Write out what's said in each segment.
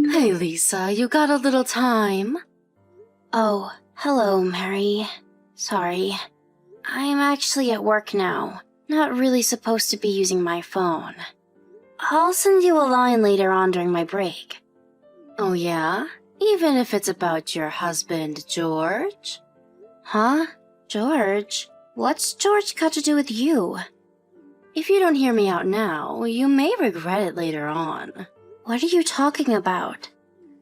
Hey Lisa, you got a little time? Oh, hello, Mary. Sorry. I'm actually at work now. Not really supposed to be using my phone. I'll send you a line later on during my break. Oh yeah? Even if it's about your husband, George? Huh? George? What's George got to do with you? If you don't hear me out now, you may regret it later on. What are you talking about?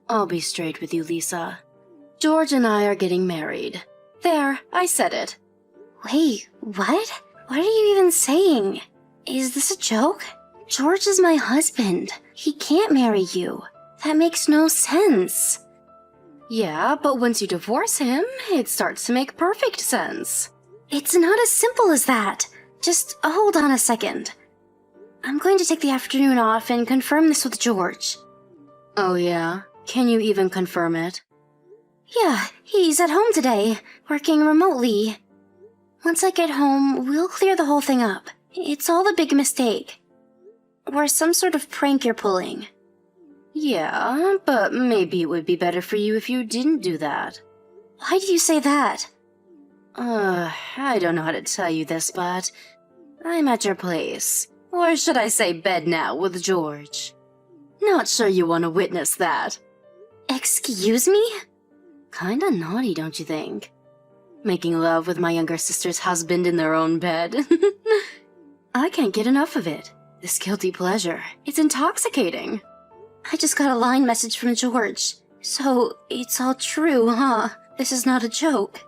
I'll be straight with you, Lisa. George and I are getting married. There, I said it. Wait, what? What are you even saying? Is this a joke? George is my husband. He can't marry you. That makes no sense. Yeah, but once you divorce him, it starts to make perfect sense. It's not as simple as that. Just hold on a second. I'm going to take the afternoon off and confirm this with George. Oh yeah? Can you even confirm it? Yeah, he's at home today, working remotely. Once I get home, we'll clear the whole thing up. It's all a big mistake. Or some sort of prank you're pulling. Yeah, but maybe it would be better for you if you didn't do that. Why do you say that? I don't know how to tell you this, but I'm at your place. Or should I say bed now with George? Not sure you want to witness that. Excuse me? Kinda naughty, don't you think? Making love with my younger sister's husband in their own bed. I can't get enough of it. This guilty pleasure. It's intoxicating. I just got a line message from George. So, it's all true, huh? This is not a joke.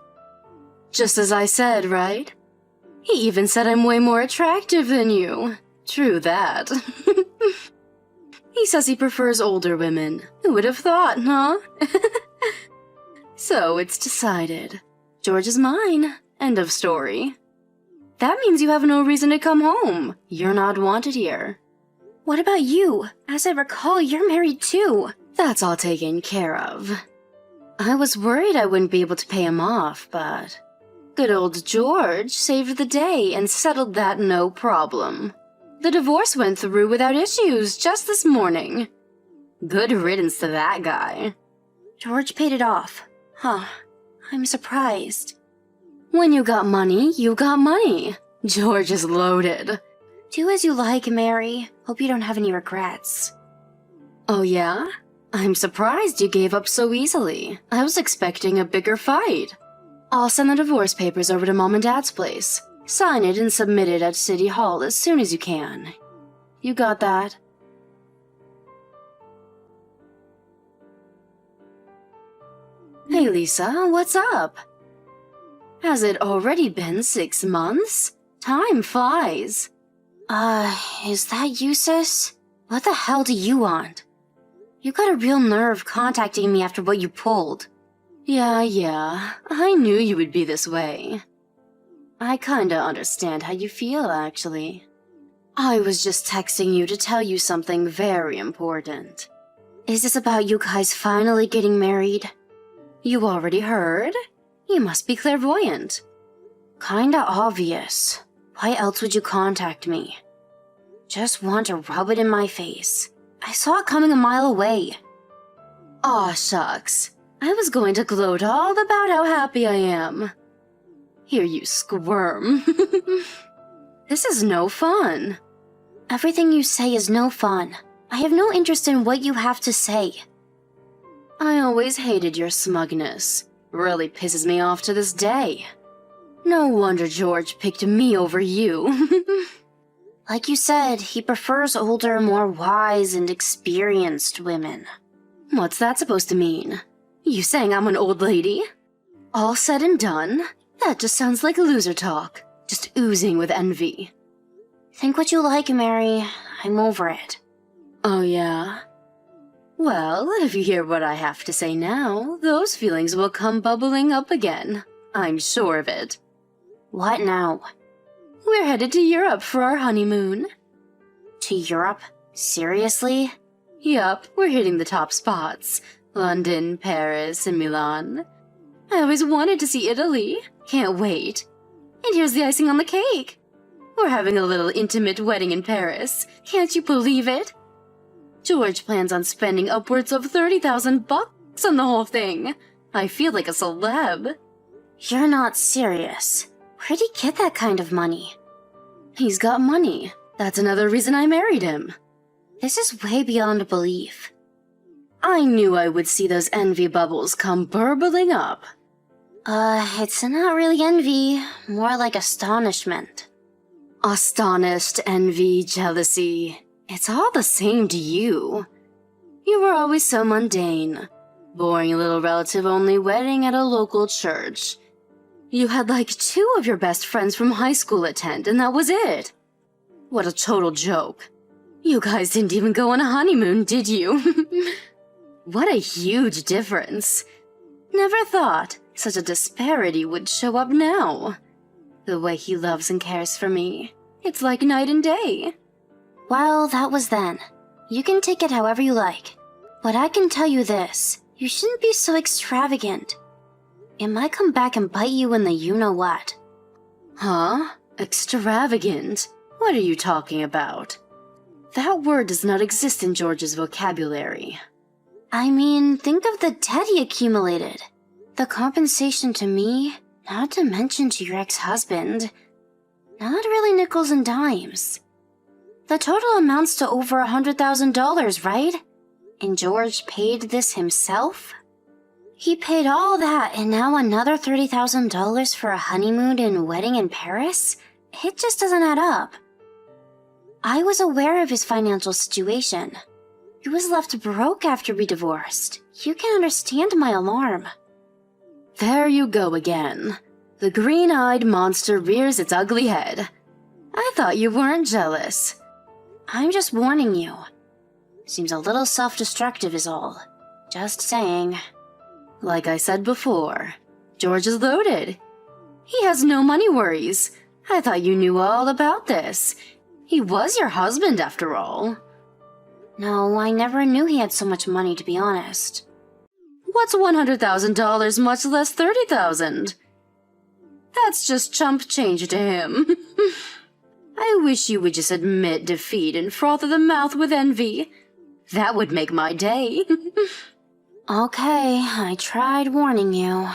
Just as I said, right? He even said I'm way more attractive than you. True that. He says he prefers older women. Who would have thought, huh? So it's decided. George is mine. End of story. That means you have no reason to come home. You're not wanted here. What about you? As I recall, you're married too. That's all taken care of. I was worried I wouldn't be able to pay him off, but good old George saved the day and settled that no problem. The divorce went through without issues just this morning. Good riddance to that guy. George paid it off. Huh. I'm surprised. When you got money, you got money. George is loaded. Do as you like, Mary. Hope you don't have any regrets. Oh yeah? I'm surprised you gave up so easily. I was expecting a bigger fight. I'll send the divorce papers over to Mom and Dad's place. Sign it and submit it at City Hall as soon as you can. You got that? Hey Lisa, what's up? Has it already been 6 months? Time flies. Is that you, sis? What the hell do you want? You got a real nerve contacting me after what you pulled. Yeah, I knew you would be this way. I kinda understand how you feel, actually. I was just texting you to tell you something very important. Is this about you guys finally getting married? You already heard? You must be clairvoyant. Kinda obvious. Why else would you contact me? Just want to rub it in my face. I saw it coming a mile away. Aw, shucks. I was going to gloat all about how happy I am. Hear you squirm. This is no fun. Everything you say is no fun. I have no interest in what you have to say. I always hated your smugness. Really pisses me off to this day. No wonder George picked me over you. Like you said, he prefers older, more wise and experienced women. What's that supposed to mean? You saying I'm an old lady? All said and done, that just sounds like loser talk. Just oozing with envy. Think what you like, Mary. I'm over it. Oh yeah? Well, if you hear what I have to say now, those feelings will come bubbling up again. I'm sure of it. What now? We're headed to Europe for our honeymoon. To Europe? Seriously? Yup, we're hitting the top spots. London, Paris, and Milan. I always wanted to see Italy. Can't wait. And here's the icing on the cake. We're having a little intimate wedding in Paris. Can't you believe it? George plans on spending upwards of 30,000 bucks on the whole thing. I feel like a celeb. You're not serious. Where'd he get that kind of money? He's got money. That's another reason I married him. This is way beyond belief. I knew I would see those envy bubbles come burbling up. It's not really envy, more like astonishment. Astonished, envy, jealousy. It's all the same to you. You were always so mundane. Boring little relative-only wedding at a local church. You had like 2 of your best friends from high school attend, and that was it. What a total joke. You guys didn't even go on a honeymoon, did you? What a huge difference. Never thought such a disparity would show up now. The way he loves and cares for me. It's like night and day. Well, that was then. You can take it however you like. But I can tell you this. You shouldn't be so extravagant. It might come back and bite you in the you-know-what. Huh? Extravagant? What are you talking about? That word does not exist in George's vocabulary. I mean, think of the debt he accumulated. The compensation to me, not to mention to your ex-husband. Not really nickels and dimes. The total amounts to over $100,000, right? And George paid this himself? He paid all that and now another $30,000 for a honeymoon and wedding in Paris? It just doesn't add up. I was aware of his financial situation. He was left broke after we divorced. You can understand my alarm. There you go again. The green-eyed monster rears its ugly head. I thought you weren't jealous. I'm just warning you. Seems a little self-destructive is all. Just saying. Like I said before, George is loaded. He has no money worries. I thought you knew all about this. He was your husband after all. No, I never knew he had so much money, to be honest. What's $100,000, much less $30,000? That's just chump change to him. I wish you would just admit defeat and froth at the mouth with envy. That would make my day. Okay, I tried warning you.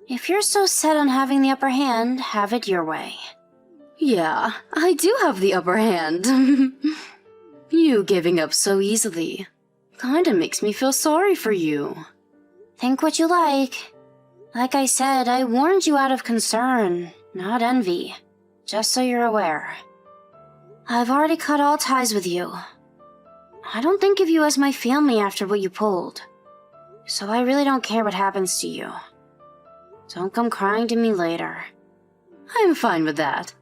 If you're so set on having the upper hand, have it your way. Yeah, I do have the upper hand. You giving up so easily kinda makes me feel sorry for you. Think what you like. Like I said, I warned you out of concern, not envy. Just so you're aware. I've already cut all ties with you. I don't think of you as my family after what you pulled. So I really don't care what happens to you. Don't come crying to me later. I'm fine with that.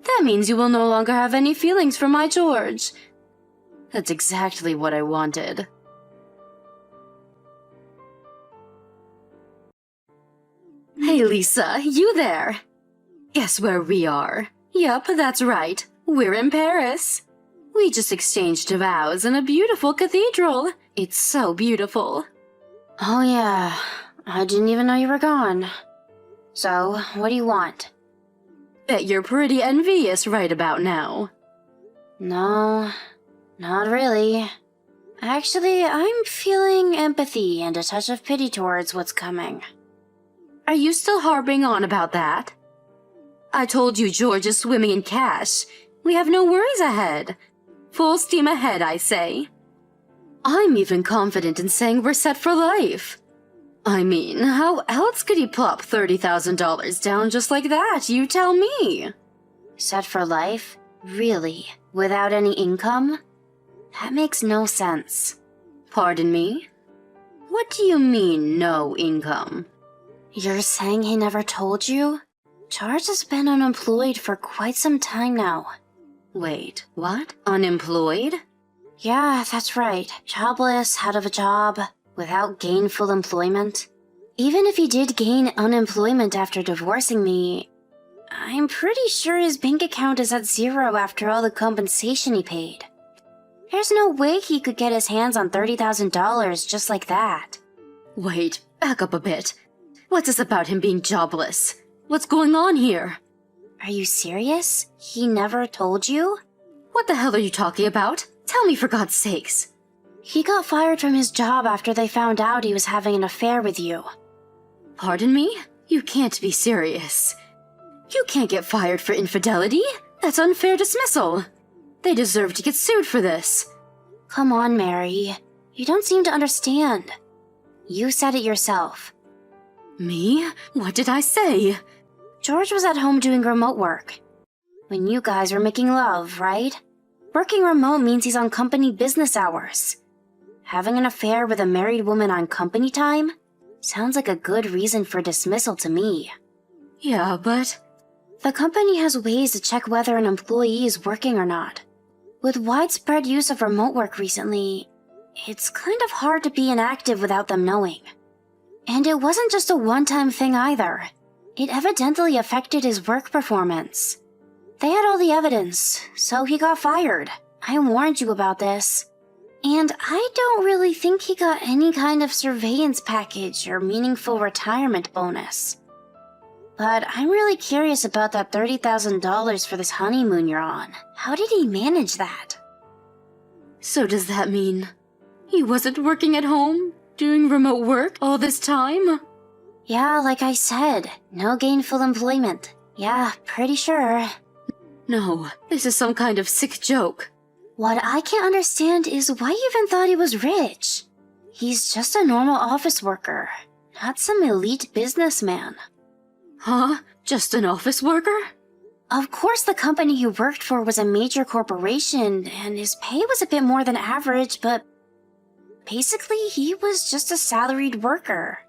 That means you will no longer have any feelings for my George. That's exactly what I wanted. Hey Lisa, you there? Guess where we are? Yup, that's right. We're in Paris. We just exchanged vows in a beautiful cathedral. It's so beautiful. Oh yeah, I didn't even know you were gone. So, what do you want? Bet you're pretty envious right about now. No, not really. Actually, I'm feeling empathy and a touch of pity towards what's coming. Are you still harping on about that? I told you George is swimming in cash. We have no worries ahead. Full steam ahead, I say. I'm even confident in saying we're set for life. I mean, how else could he plop $30,000 down just like that? You tell me. Set for life? Really? Without any income? That makes no sense. Pardon me? What do you mean, no income? You're saying he never told you? George has been unemployed for quite some time now. Wait, what? Unemployed? Yeah, that's right. Jobless, out of a job, without gainful employment. Even if he did gain unemployment after divorcing me, I'm pretty sure his bank account is at zero after all the compensation he paid. There's no way he could get his hands on $30,000 just like that. Wait, back up a bit. What's this about him being jobless? What's going on here? Are you serious? He never told you? What the hell are you talking about? Tell me for God's sakes. He got fired from his job after they found out he was having an affair with you. Pardon me? You can't be serious. You can't get fired for infidelity. That's unfair dismissal. They deserve to get sued for this. Come on, Mary. You don't seem to understand. You said it yourself. Me? What did I say? George was at home doing remote work. When you guys were making love, right? Working remote means he's on company business hours. Having an affair with a married woman on company time? Sounds like a good reason for dismissal to me. Yeah, but... The company has ways to check whether an employee is working or not. With widespread use of remote work recently, it's kind of hard to be inactive without them knowing. And it wasn't just a one-time thing either. It evidently affected his work performance. They had all the evidence, so he got fired. I warned you about this. And I don't really think he got any kind of surveillance package or meaningful retirement bonus. But I'm really curious about that $30,000 for this honeymoon you're on. How did he manage that? So does that mean he wasn't working at home, doing remote work all this time? Yeah, like I said, no gainful employment. Yeah, pretty sure. No, this is some kind of sick joke. What I can't understand is why you even thought he was rich. He's just a normal office worker, not some elite businessman. Huh? Just an office worker? Of course the company he worked for was a major corporation, and his pay was a bit more than average, but basically he was just a salaried worker.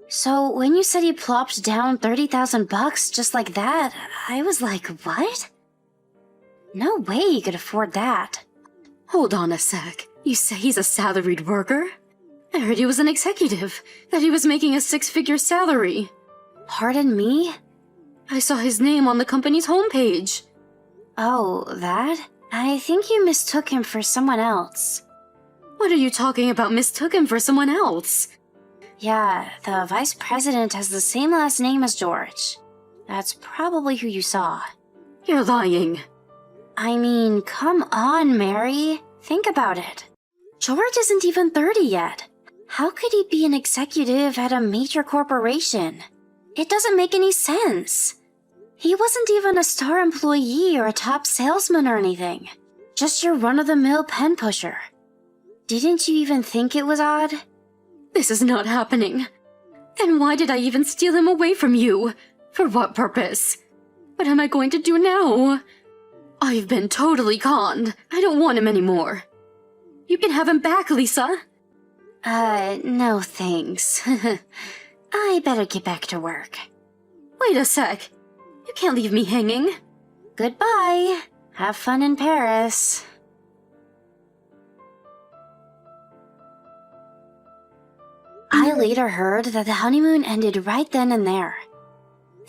So when you said he plopped down $30,000 just like that, I was like, what? No way he could afford that. Hold on a sec. You say he's a salaried worker? I heard he was an executive, that he was making a six-figure salary. Pardon me? I saw his name on the company's homepage. Oh, that? I think you mistook him for someone else. What are you talking about mistook him for someone else? Yeah, the vice president has the same last name as George. That's probably who you saw. You're lying. I mean, come on, Mary. Think about it. George isn't even 30 yet. How could he be an executive at a major corporation? It doesn't make any sense. He wasn't even a star employee or a top salesman or anything. Just your run-of-the-mill pen pusher. Didn't you even think it was odd? This is not happening. Then why did I even steal him away from you? For what purpose? What am I going to do now? I've been totally conned. I don't want him anymore. You can have him back, Lisa. No thanks. I better get back to work. Wait a sec. You can't leave me hanging. Goodbye. Have fun in Paris. I later heard that the honeymoon ended right then and there.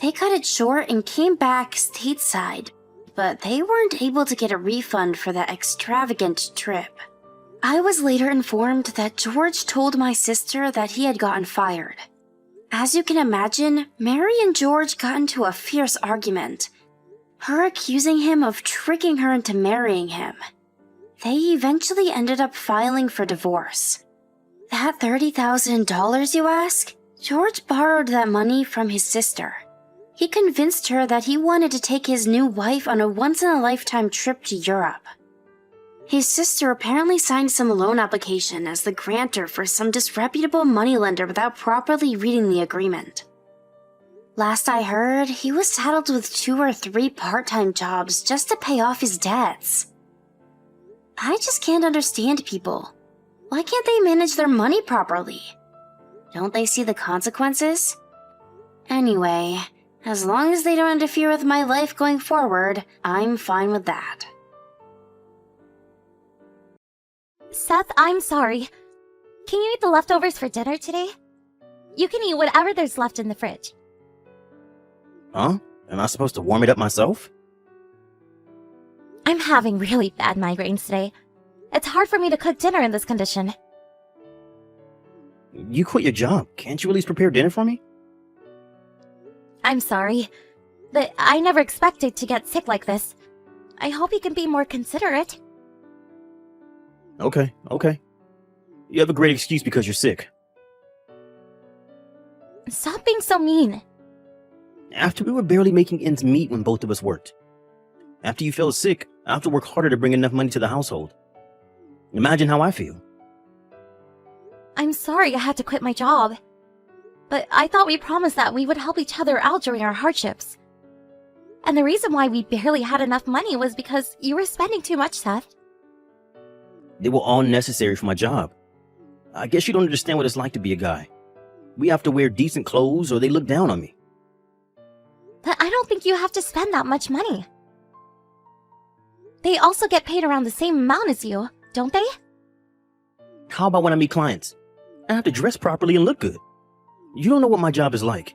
They cut it short and came back stateside, but they weren't able to get a refund for that extravagant trip. I was later informed that George told my sister that he had gotten fired. As you can imagine, Mary and George got into a fierce argument, her accusing him of tricking her into marrying him. They eventually ended up filing for divorce. That $30,000, you ask? George borrowed that money from his sister. He convinced her that he wanted to take his new wife on a once-in-a-lifetime trip to Europe. His sister apparently signed some loan application as the grantor for some disreputable moneylender without properly reading the agreement. Last I heard, he was saddled with 2 or 3 part-time jobs just to pay off his debts. I just can't understand people. Why can't they manage their money properly? Don't they see the consequences? Anyway, as long as they don't interfere with my life going forward, I'm fine with that. Seth, I'm sorry. Can you eat the leftovers for dinner today? You can eat whatever there's left in the fridge. Huh? Am I supposed to warm it up myself? I'm having really bad migraines today. It's hard for me to cook dinner in this condition. You quit your job. Can't you at least prepare dinner for me? I'm sorry, but I never expected to get sick like this. I hope you can be more considerate. Okay. You have a great excuse because you're sick. Stop being so mean. After we were barely making ends meet when both of us worked. After you fell sick, I have to work harder to bring enough money to the household. Imagine how I feel. I'm sorry I had to quit my job. But I thought we promised that we would help each other out during our hardships. And the reason why we barely had enough money was because you were spending too much, Seth. They were all necessary for my job. I guess you don't understand what it's like to be a guy. We have to wear decent clothes or they look down on me. But I don't think you have to spend that much money. They also get paid around the same amount as you, don't they? How about when I meet clients? I have to dress properly and look good. You don't know what my job is like.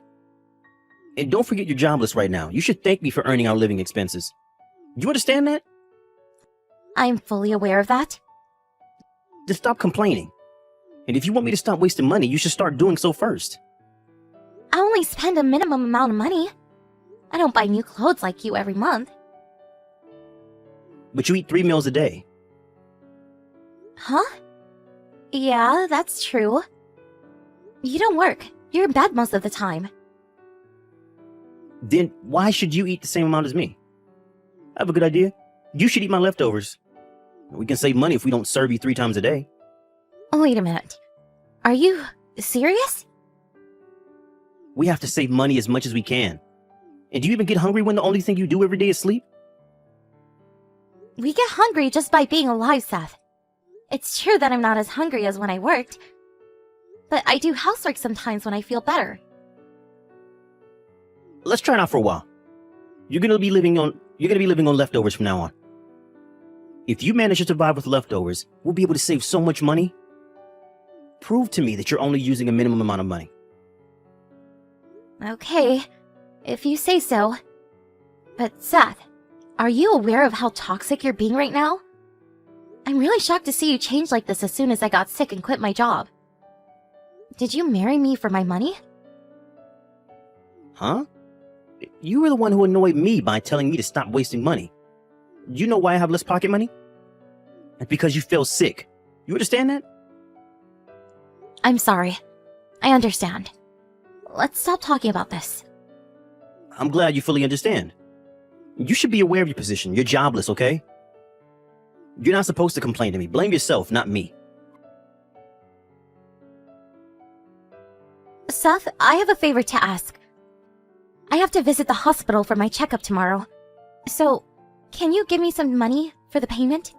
And don't forget you're jobless right now. You should thank me for earning our living expenses. You understand that? I'm fully aware of that. Just stop complaining. And if you want me to stop wasting money, you should start doing so first. I only spend a minimum amount of money. I don't buy new clothes like you every month. But you eat 3 meals a day. Huh? Yeah, that's true. You don't work. You're in bed most of the time. Then why should you eat the same amount as me? I have a good idea. You should eat my leftovers. We can save money if we don't serve you 3 times a day. Oh, wait a minute. Are you serious? We have to save money as much as we can. And do you even get hungry when the only thing you do every day is sleep? We get hungry just by being alive, Seth. It's true that I'm not as hungry as when I worked. But I do housework sometimes when I feel better. Let's try it out for a while. You're gonna be living on leftovers from now on. If you manage to survive with leftovers, we'll be able to save so much money. Prove to me that you're only using a minimum amount of money. Okay, if you say so. But Seth, are you aware of how toxic you're being right now? I'm really shocked to see you change like this as soon as I got sick and quit my job. Did you marry me for my money? Huh? You were the one who annoyed me by telling me to stop wasting money. You know why I have less pocket money? It's because you fell sick. You understand that? I'm sorry. I understand. Let's stop talking about this. I'm glad you fully understand. You should be aware of your position. You're jobless, okay? You're not supposed to complain to me. Blame yourself, not me. Seth, I have a favor to ask. I have to visit the hospital for my checkup tomorrow. So, can you give me some money for the payment?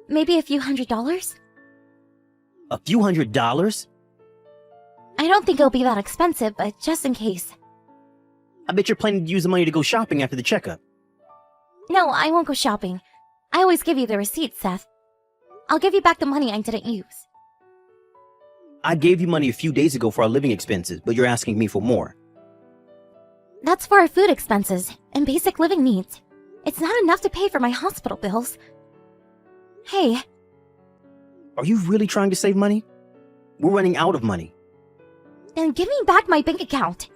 Maybe a few $100s? A few $100s? I don't think it'll be that expensive, but just in case. I bet you're planning to use the money to go shopping after the checkup. No, I won't go shopping. I always give you the receipt, Seth. I'll give you back the money I didn't use. I gave you money a few days ago for our living expenses, but you're asking me for more. That's for our food expenses and basic living needs. It's not enough to pay for my hospital bills. Hey. Are you really trying to save money? We're running out of money. Then give me back my bank account.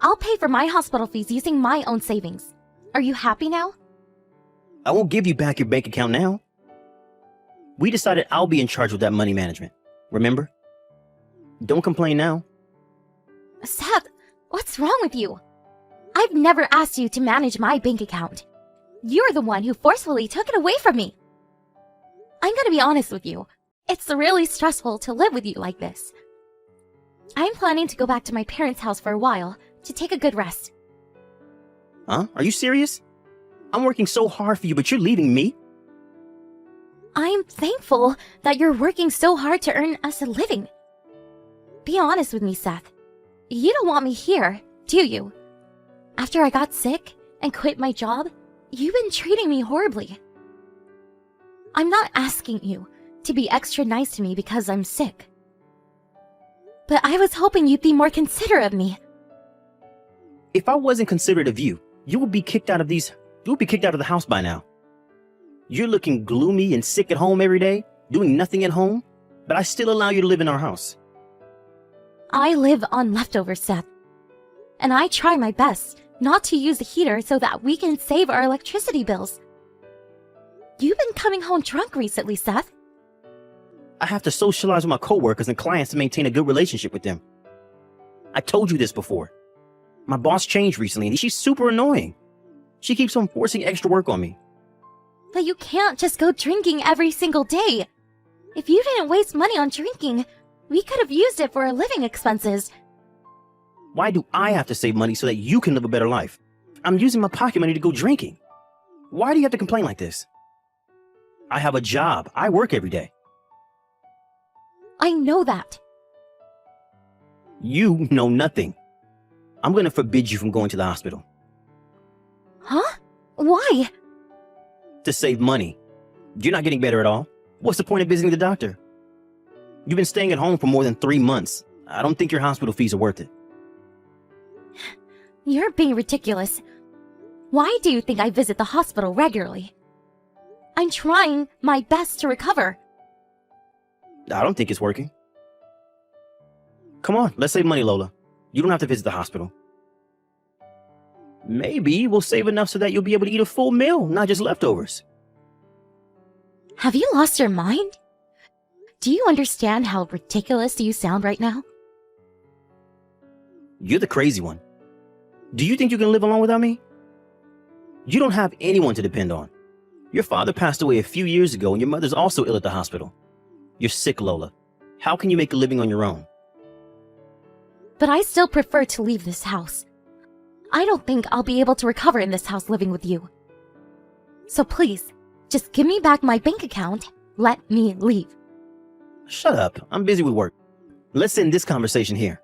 I'll pay for my hospital fees using my own savings. Are you happy now? I won't give you back your bank account now. We decided I'll be in charge of that money management. Remember? Don't complain now. Seth, what's wrong with you? I've never asked you to manage my bank account. You're the one who forcefully took it away from me. I'm gonna be honest with you. It's really stressful to live with you like this. I'm planning to go back to my parents' house for a while to take a good rest. Huh? Are you serious? I'm working so hard for you, but you're leaving me? I'm thankful that you're working so hard to earn us a living. Be honest with me, Seth. You don't want me here, do you? After I got sick and quit my job, you've been treating me horribly. I'm not asking you to be extra nice to me because I'm sick. But I was hoping you'd be more considerate of me. If I wasn't considerate of you, you would be kicked out of the house by now. You're looking gloomy and sick at home every day, doing nothing at home, but I still allow you to live in our house. I live on leftovers, Seth. And I try my best not to use the heater so that we can save our electricity bills. You've been coming home drunk recently, Seth. I have to socialize with my coworkers and clients to maintain a good relationship with them. I told you this before. My boss changed recently and she's super annoying. She keeps on forcing extra work on me. But you can't just go drinking every single day. If you didn't waste money on drinking, we could have used it for our living expenses. Why do I have to save money so that you can live a better life? I'm using my pocket money to go drinking. Why do you have to complain like this? I have a job. I work every day. I know that. You know nothing. I'm going to forbid you from going to the hospital. Huh? Why? To save money. You're not getting better at all. What's the point of visiting the doctor? You've been staying at home for more than 3 months. I don't think your hospital fees are worth it. You're being ridiculous. Why do you think I visit the hospital regularly? I'm trying my best to recover. I don't think it's working. Come on, let's save money, Lola. You don't have to visit the hospital. Maybe we'll save enough so that you'll be able to eat a full meal, not just leftovers. Have you lost your mind? Do you understand how ridiculous you sound right now? You're the crazy one. Do you think you can live alone without me? You don't have anyone to depend on. Your father passed away a few years ago and your mother's also ill at the hospital. You're sick, Lola. How can you make a living on your own? But I still prefer to leave this house. I don't think I'll be able to recover in this house living with you. So please, just give me back my bank account. Let me leave. Shut up. I'm busy with work. Let's end this conversation here.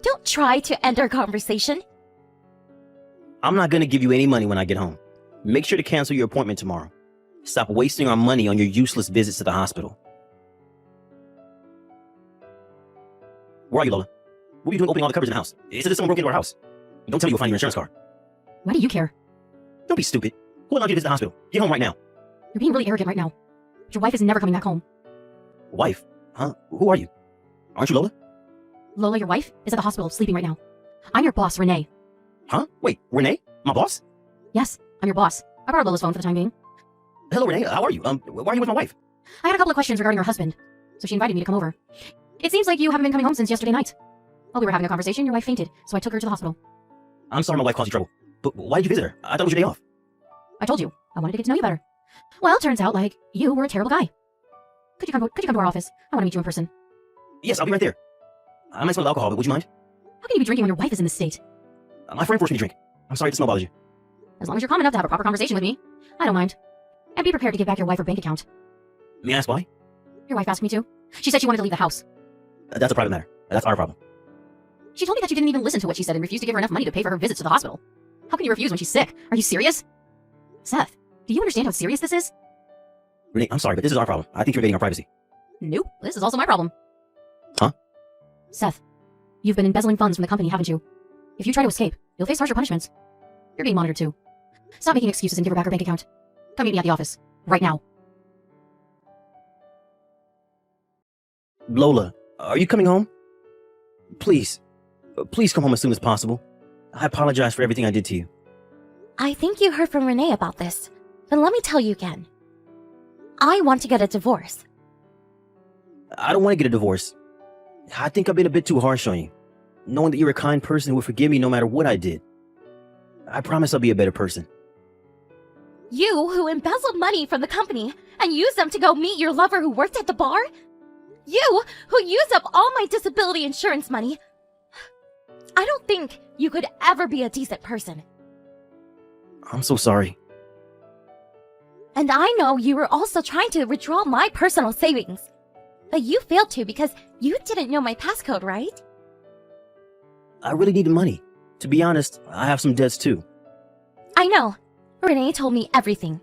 Don't try to end our conversation. I'm not going to give you any money when I get home. Make sure to cancel your appointment tomorrow. Stop wasting our money on your useless visits to the hospital. Where are you, Lola? What are you doing opening all the cupboards in the house? It's as if someone broke into our house. Don't tell me you'll find your insurance card. Why do you care? Don't be stupid. Who allowed you to visit the hospital? Get home right now. You're being really arrogant right now. Your wife is never coming back home. Wife? Huh? Who are you? Aren't you Lola? Lola, your wife, is at the hospital sleeping right now. I'm your boss, Renee. Huh? Wait, Renee? My boss? Yes, I'm your boss. I borrowed Lola's phone for the time being. Hello, Renee. How are you? Why are you with my wife? I had a couple of questions regarding her husband, so she invited me to come over. It seems like you haven't been coming home since yesterday night. While we were having a conversation, your wife fainted, so I took her to the hospital. I'm sorry my wife caused you trouble. But why did you visit her? I thought it was your day off. I told you, I wanted to get to know you better. Well, turns out, like, you were a terrible guy. Could you come to our office? I want to meet you in person. Yes, I'll be right there. I might smell alcohol, but would you mind? How can you be drinking when your wife is in this state? My friend forced me to drink. I'm sorry if the smell bothers you. As long as you're calm enough to have a proper conversation with me, I don't mind. And be prepared to give back your wife her bank account. May I ask why? Your wife asked me to. She said she wanted to leave the house. That's a private matter. That's our problem. She told me that you didn't even listen to what she said and refused to give her enough money to pay for her visits to the hospital. How can you refuse when she's sick? Are you serious? Seth, do you understand how serious this is? Renee, I'm sorry, but this is our problem. I think you're invading our privacy. Nope, this is also my problem. Huh? Seth, you've been embezzling funds from the company, haven't you? If you try to escape, you'll face harsher punishments. You're being monitored too. Stop making excuses and give her back her bank account. Come meet me at the office. Right now. Lola, are you coming home? Please. Please come home as soon as possible. I apologize for everything I did to you. I think you heard from Renee about this, but let me tell you again. I want to get a divorce. I don't want to get a divorce. I think I've been a bit too harsh on you. Knowing that you're a kind person who will forgive me no matter what I did. I promise I'll be a better person. You who embezzled money from the company and used them to go meet your lover who worked at the bar? You who used up all my disability insurance money? I don't think you could ever be a decent person. I'm so sorry. And I know you were also trying to withdraw my personal savings. But you failed to because you didn't know my passcode, right? I really needed money. To be honest, I have some debts too. I know. Renee told me everything.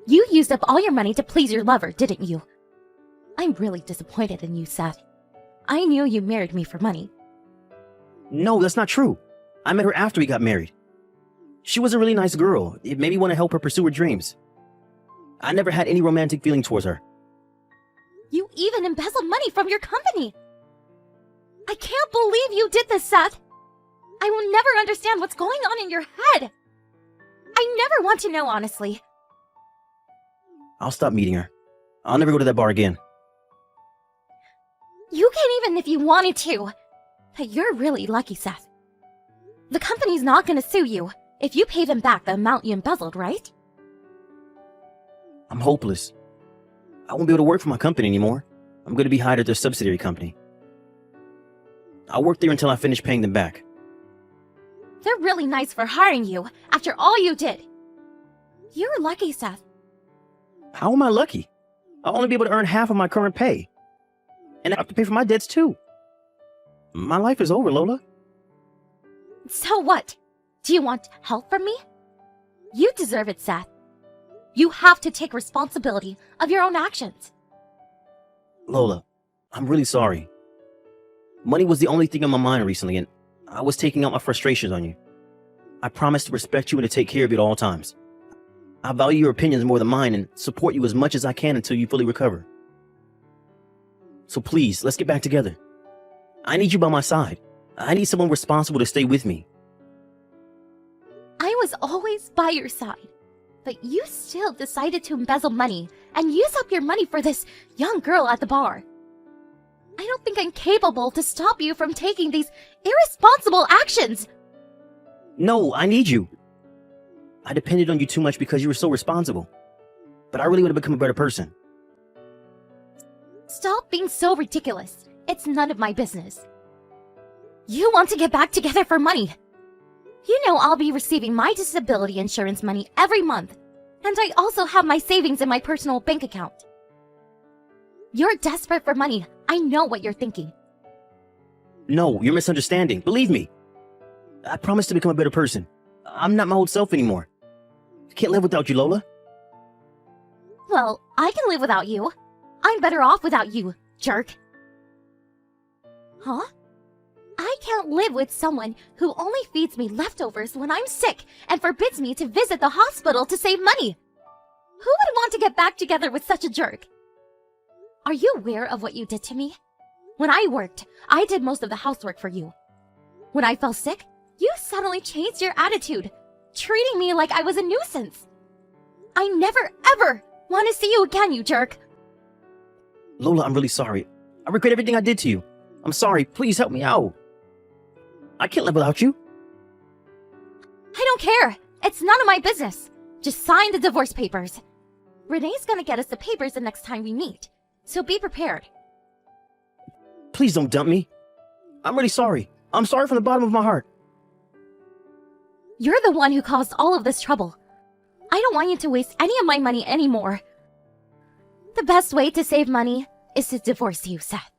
You used up all your money to please your lover, didn't you? I'm really disappointed in you, Seth. I knew you married me for money. No, that's not true. I met her after we got married. She was a really nice girl. It made me want to help her pursue her dreams. I never had any romantic feeling towards her. You even embezzled money from your company! I can't believe you did this, Seth! I will never understand what's going on in your head! I never want to know, honestly. I'll stop meeting her. I'll never go to that bar again. You can't even if you wanted to. But you're really lucky, Seth. The company's not gonna sue you if you pay them back the amount you embezzled, right? I'm hopeless. I won't be able to work for my company anymore. I'm going to be hired at their subsidiary company. I'll work there until I finish paying them back. They're really nice for hiring you after all you did. You're lucky, Seth. How am I lucky? I'll only be able to earn half of my current pay. And I have to pay for my debts too. My life is over, Lola. So what? Do you want help from me? You deserve it, Seth. You have to take responsibility of your own actions. Lola, I'm really sorry. Money was the only thing on my mind recently, and I was taking out my frustrations on you. I promise to respect you and to take care of you at all times. I value your opinions more than mine and support you as much as I can until you fully recover. So please, let's get back together. I need you by my side. I need someone responsible to stay with me. I was always by your side, but you still decided to embezzle money and use up your money for this young girl at the bar. I don't think I'm capable to stop you from taking these irresponsible actions. No, I need you. I depended on you too much because you were so responsible. But I really want to become a better person. Stop being so ridiculous. It's none of my business. You want to get back together for money. You know I'll be receiving my disability insurance money every month, and I also have my savings in my personal bank account. You're desperate for money. I know what you're thinking. No, you're misunderstanding. Believe me. I promise to become a better person. I'm not my old self anymore. I can't live without you, Lola. Well, I can live without you. I'm better off without you, jerk. Huh? I can't live with someone who only feeds me leftovers when I'm sick and forbids me to visit the hospital to save money. Who would want to get back together with such a jerk? Are you aware of what you did to me? When I worked, I did most of the housework for you. When I fell sick, you suddenly changed your attitude, treating me like I was a nuisance. I never, ever want to see you again, you jerk. Lola, I'm really sorry. I regret everything I did to you. I'm sorry. Please help me out. I can't live without you. I don't care. It's none of my business. Just sign the divorce papers. Renee's gonna get us the papers the next time we meet, so be prepared. Please don't dump me. I'm really sorry. I'm sorry from the bottom of my heart. You're the one who caused all of this trouble. I don't want you to waste any of my money anymore. The best way to save money is to divorce you, Seth.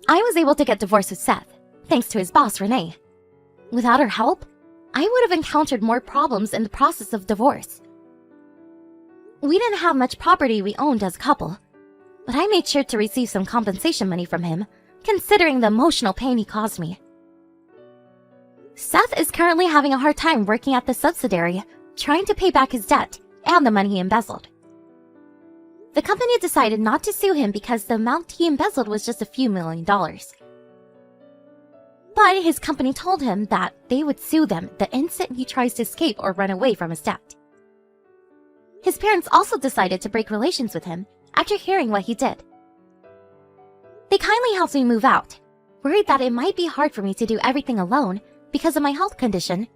I was able to get divorced with Seth, thanks to his boss, Renee. Without her help, I would have encountered more problems in the process of divorce. We didn't have much property we owned as a couple, but I made sure to receive some compensation money from him, considering the emotional pain he caused me. Seth is currently having a hard time working at the subsidiary, trying to pay back his debt and the money he embezzled. The company decided not to sue him because the amount he embezzled was just a few $1 million. But his company told him that they would sue them the instant he tries to escape or run away from his debt. His parents also decided to break relations with him after hearing what he did. They kindly helped me move out, worried that it might be hard for me to do everything alone because of my health condition.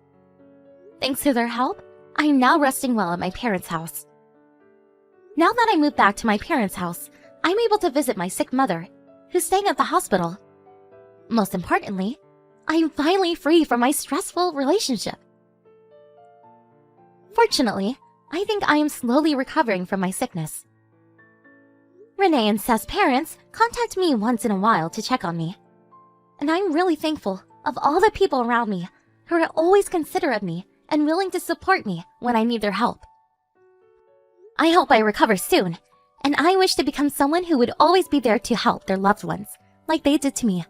Thanks to their help, I am now resting well at my parents' house. Now that I moved back to my parents' house, I'm able to visit my sick mother, who's staying at the hospital. Most importantly, I am finally free from my stressful relationship. Fortunately, I think I am slowly recovering from my sickness. Renee and Seth's parents contact me once in a while to check on me. And I'm really thankful of all the people around me who are always considerate of me and willing to support me when I need their help. I hope I recover soon, and I wish to become someone who would always be there to help their loved ones, like they did to me.